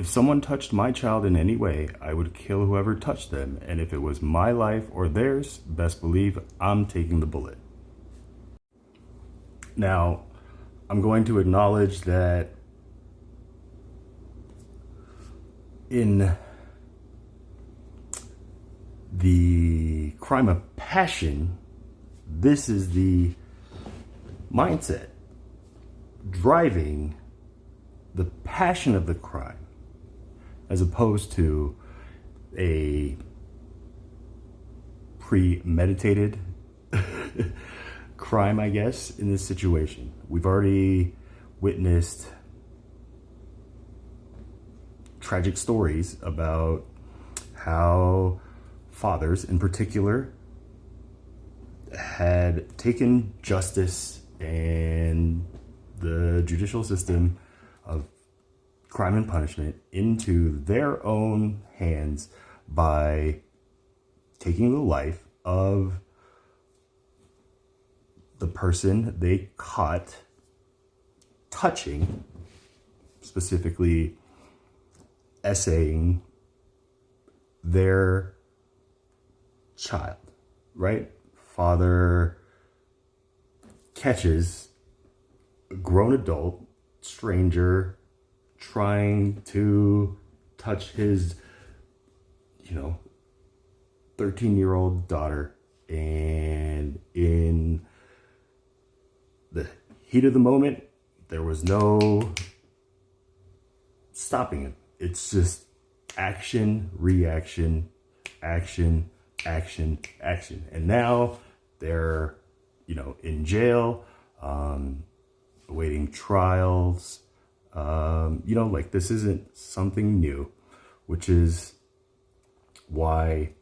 If someone touched my child in any way, I would kill whoever touched them. And if it was my life or theirs, best believe I'm taking the bullet. Now, I'm going to acknowledge that in the crime of passion, this is the mindset driving the passion of the crime, as opposed to a premeditated crime, I guess, in this situation. We've already witnessed tragic stories about how fathers in particular had taken justice and the judicial system of crime and punishment into their own hands by taking the life of the person they caught touching, specifically essaying their child, right? Father catches a grown adult stranger trying to touch his 13-year-old daughter, and in the heat of the moment there was no stopping him. It's just action, reaction, action, action, action. And now they're in jail, awaiting trials. This isn't something new, which is why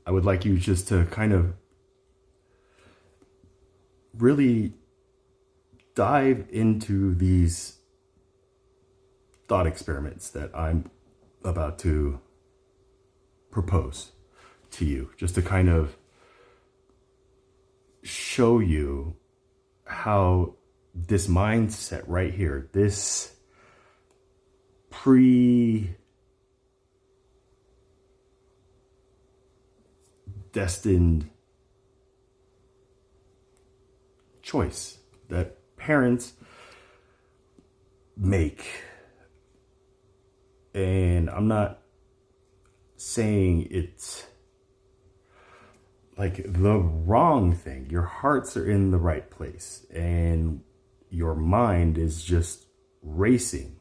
I would like you just to kind of really dive into these thought experiments that I'm about to propose to you, just to kind of show you how this mindset right here, this predestined choice that parents make. And I'm not saying it's like the wrong thing. Your hearts are in the right place and your mind is just racing,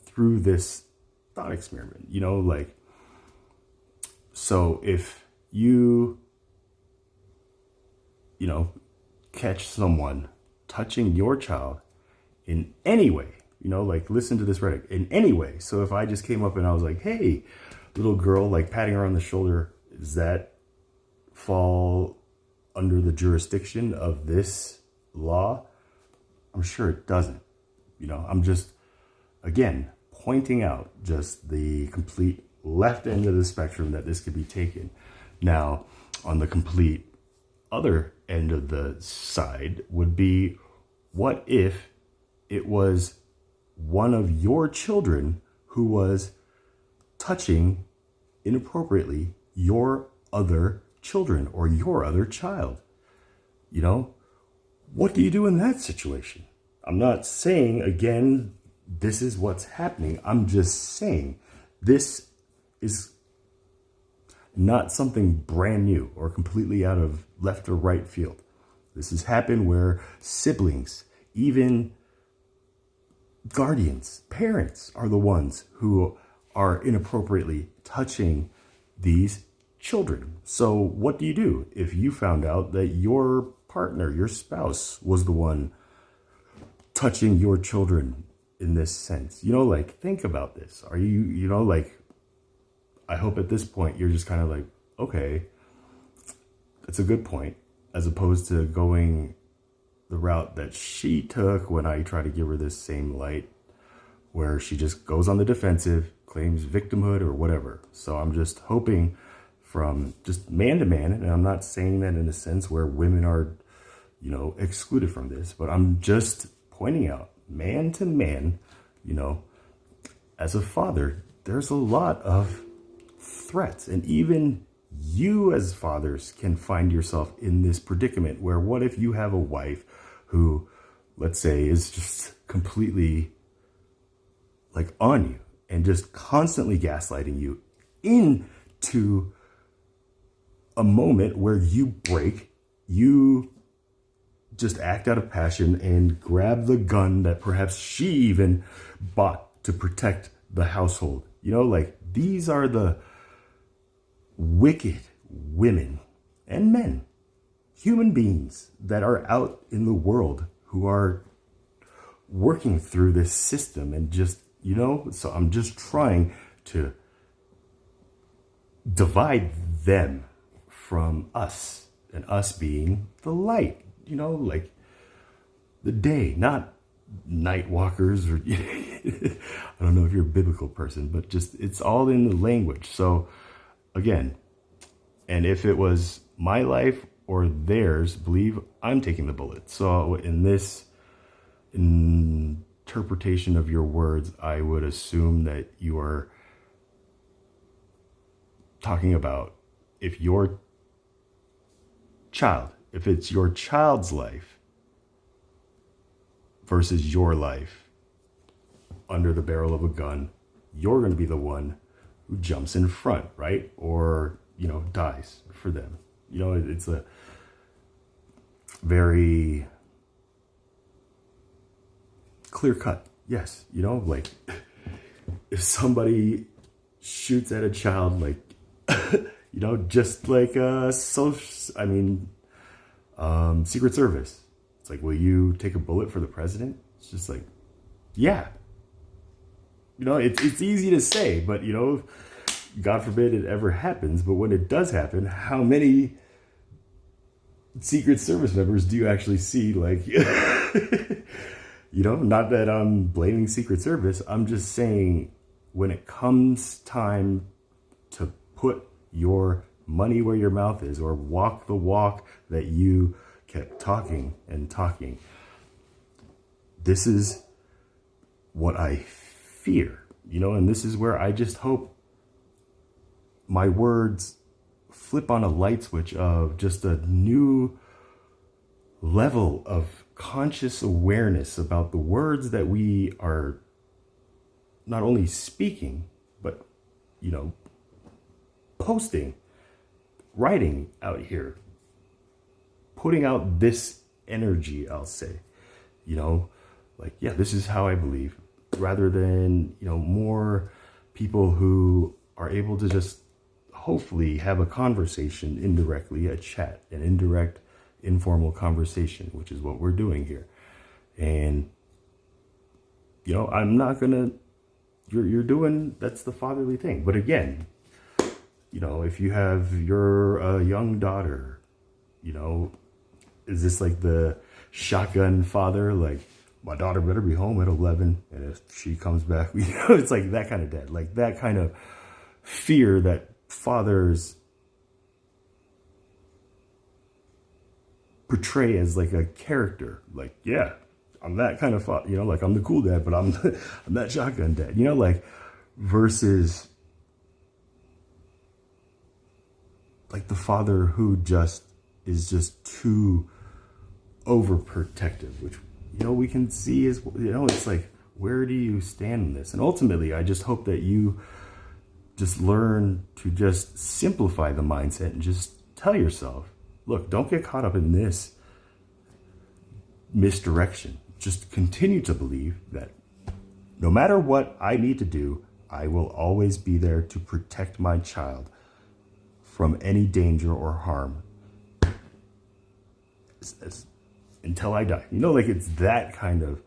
through this thought experiment, so if you catch someone touching your child in any way, listen to this rhetoric, in any way. So if I just came up and I was like, hey, little girl, patting her on the shoulder, does that fall under the jurisdiction of this law? I'm sure it doesn't. I'm just, again, pointing out just the complete left end of the spectrum that this could be taken. Now, on the complete other end of the side would be, what if it was one of your children who was touching inappropriately your other children or your other child? What do you do in that situation? I'm not saying, again, this is what's happening. I'm just saying this is not something brand new or completely out of left or right field. This has happened where siblings, even guardians, parents, are the ones who are inappropriately touching these children. So what do you do if you found out that your partner, your spouse, was the one touching your children in this sense? Think about this. Are you, I hope at this point you're just kind of like, okay, that's a good point, as opposed to going the route that she took when I try to give her this same light, where she just goes on the defensive, claims victimhood or whatever. So I'm just hoping, from just man to man, and I'm not saying that in a sense where women are, excluded from this, but I'm just pointing out man to man, you know, as a father, there's a lot of threats. And even you as fathers can find yourself in this predicament where what if you have a wife who, let's say, is just completely like on you and just constantly gaslighting you into a moment where you break, you just act out of passion and grab the gun that perhaps she even bought to protect the household. You know, like these are the wicked women and men, human beings that are out in the world who are working through this system and just, you know, so I'm just trying to divide them from us, and us being the light, you know, like the day, not night walkers or I don't know if you're a biblical person, but just it's all in the language. So again, and if it was my life or theirs, believe I'm taking the bullet. So in this interpretation of your words, I would assume that you are talking about if your child, if it's your child's life versus your life under the barrel of a gun, you're going to be the one who jumps in front, right? Or, you know, dies for them. You know, it's a very clear cut. Yes. You know, like if somebody shoots at a child, like, you know, just like Secret Service. It's like, will you take a bullet for the president? It's just like, yeah. You know, it's easy to say, but, you know, God forbid it ever happens. But when it does happen, how many Secret Service members do you actually see? Like, you know, not that I'm blaming Secret Service. I'm just saying when it comes time to put your money where your mouth is or walk the walk that you kept talking and talking, this is what I fear, you know, and this is where I just hope my words flip on a light switch of just a new level of conscious awareness about the words that we are not only speaking, but, you know, posting, writing out here, putting out this energy, I'll say, you know, like, yeah, this is how I believe, rather than, you know, more people who are able to just hopefully have a conversation indirectly, a chat, an indirect, informal conversation, which is what we're doing here. And, you know, I'm not gonna, you're doing, that's the fatherly thing. But again, you know, if you have your young daughter, you know, is this like the shotgun father? Like, my daughter better be home at 11. And if she comes back, you know, it's like that kind of dad, like that kind of fear that fathers portray as like a character. Like, yeah, I'm that kind of father, you know, like I'm the cool dad, but I'm that shotgun dad, you know, like versus like the father who just is just too overprotective, which, you know, we can see is, you know, it's like, where do you stand in this? And ultimately, I just hope that you just learn to just simplify the mindset and just tell yourself, look, don't get caught up in this misdirection. Just continue to believe that no matter what I need to do, I will always be there to protect my child from any danger or harm until I die. You know, like it's that kind of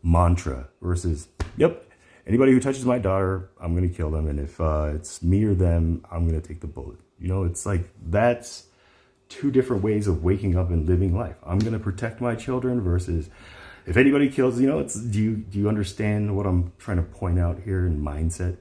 mantra versus, yep, anybody who touches my daughter, I'm going to kill them. And if it's me or them, I'm going to take the bullet. You know, it's like that's two different ways of waking up and living life. I'm going to protect my children versus if anybody kills, you know, it's, do you understand what I'm trying to point out here in mindset?